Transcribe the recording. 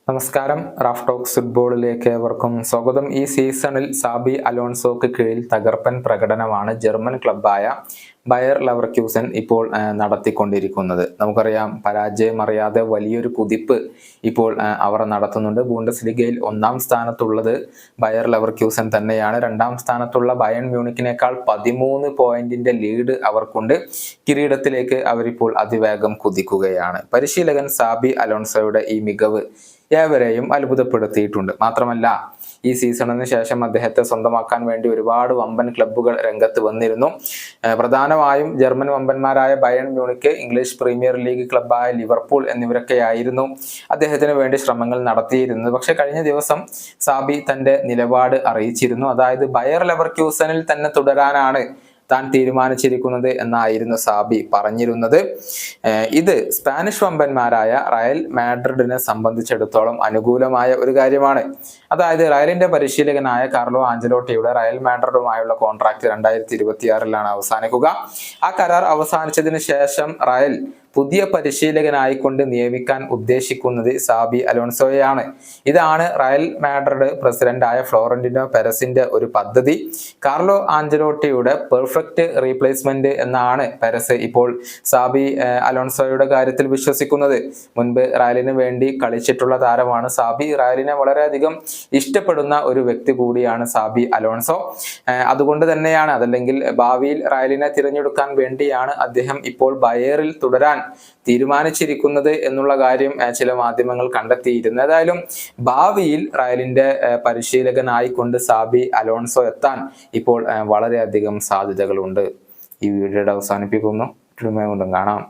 നമസ്കാരം. Raf talks ഫുട്ബോളിലേക്ക് ഏവർക്കും സ്വാഗതം. ഈ സീസണിൽ സാബി അലോൺസോക്ക് കീഴിൽ തകർപ്പൻ പ്രകടനമാണ് ജർമ്മൻ ക്ലബ്ബായ ബയർ ലെവർക്യൂസൻ ഇപ്പോൾ നടത്തിക്കൊണ്ടിരിക്കുന്നത്. നമുക്കറിയാം, പരാജയം അറിയാതെ വലിയൊരു കുതിപ്പ് ഇപ്പോൾ അവർ നടത്തുന്നുണ്ട്. ബൂണ്ടസ്ലിഗയിൽ 1-ാം സ്ഥാനത്തുള്ളത് ബയർ ലെവർക്യൂസൻ തന്നെയാണ്. 2-ാം സ്ഥാനത്തുള്ള ബയൺ മ്യൂണിക്കിനേക്കാൾ 13 പോയിന്റിന്റെ ലീഡ് അവർക്കുണ്ട്. കിരീടത്തിലേക്ക് അവരിപ്പോൾ അതിവേഗം കുതിക്കുകയാണ്. പരിശീലകൻ സാബി അലോൺസോയുടെ ഈ മികവ് ഏവരെയും അത്ഭുതപ്പെടുത്തിയിട്ടുണ്ട്. മാത്രമല്ല, ഈ സീസണിന് ശേഷം അദ്ദേഹത്തെ സ്വന്തമാക്കാൻ വേണ്ടി ഒരുപാട് വമ്പൻ ക്ലബ്ബുകൾ രംഗത്ത് വന്നിരുന്നു. പ്രധാനമായും ജർമ്മൻ വമ്പന്മാരായ Bayern Munich, English premier league ക്ലബ്ബായ ലിവർപൂൾ എന്നിവരൊക്കെയായിരുന്നു അദ്ദേഹത്തിന് വേണ്ടി ശ്രമങ്ങൾ നടത്തിയിരുന്നത്. പക്ഷെ കഴിഞ്ഞ ദിവസം സാബി തന്റെ നിലപാട് അറിയിച്ചിരുന്നു. അതായത് ബയർ ലെവർക്യൂസനിൽ തന്നെ തുടരാനാണ് താൻ തീരുമാനിച്ചിരിക്കുന്നത് എന്നായിരുന്നു സാബി പറഞ്ഞിരുന്നത്. ഇത് സ്പാനിഷ് വമ്പന്മാരായ റയൽ മാഡ്രിഡിനെ സംബന്ധിച്ചിടത്തോളം അനുകൂലമായ ഒരു കാര്യമാണ്. അതായത് റയലിന്റെ പരിശീലകനായ കാർലോ ആഞ്ചലോട്ടിയുടെ റയൽ മാഡ്രിഡുമായുള്ള കോൺട്രാക്ട് 2026 അവസാനിക്കുക. ആ കരാർ അവസാനിച്ചതിന് ശേഷം റയൽ പുതിയ പരിശീലകനായിക്കൊണ്ട് നിയമിക്കാൻ ഉദ്ദേശിക്കുന്നത് സാബി അലോൺസോയെയാണ്. ഇതാണ് റയൽ മാഡ്രിഡ് പ്രസിഡന്റായ ഫ്ലോറന്റിനോ പെരസിന്റെ ഒരു പദ്ധതി. കാർലോ ആഞ്ചലോട്ടിയുടെ പെർഫെക്റ്റ് റീപ്ലേസ്മെന്റ് എന്നാണ് പെരസ് ഇപ്പോൾ സാബി അലോൺസോയുടെ കാര്യത്തിൽ വിശ്വസിക്കുന്നത്. മുൻപ് റയലിന് വേണ്ടി കളിച്ചിട്ടുള്ള താരമാണ് സാബി. റയലിനെ വളരെയധികം ഇഷ്ടപ്പെടുന്ന ഒരു വ്യക്തി കൂടിയാണ് സാബി അലോൺസോ. അതുകൊണ്ട് തന്നെയാണ്, അതല്ലെങ്കിൽ ഭാവിയിൽ റയലിനെ തിരഞ്ഞെടുക്കാൻ വേണ്ടിയാണ് അദ്ദേഹം ഇപ്പോൾ ബയേറിൽ തുടരാൻ തീരുമാനിച്ചിരിക്കുന്നത് എന്നുള്ള കാര്യം ചില മാധ്യമങ്ങൾ കണ്ടെത്തിയിരുന്നു. ഏതായാലും ഭാവിയിൽ റയലിന്റെ പരിശീലകനായിക്കൊണ്ട് സാബി അലോൺസോ എത്താൻ ഇപ്പോൾ വളരെയധികം സാധ്യതകളുണ്ട്. ഈ വീഡിയോയുടെ അവസാനിപ്പിക്കുന്നു. കാണാം.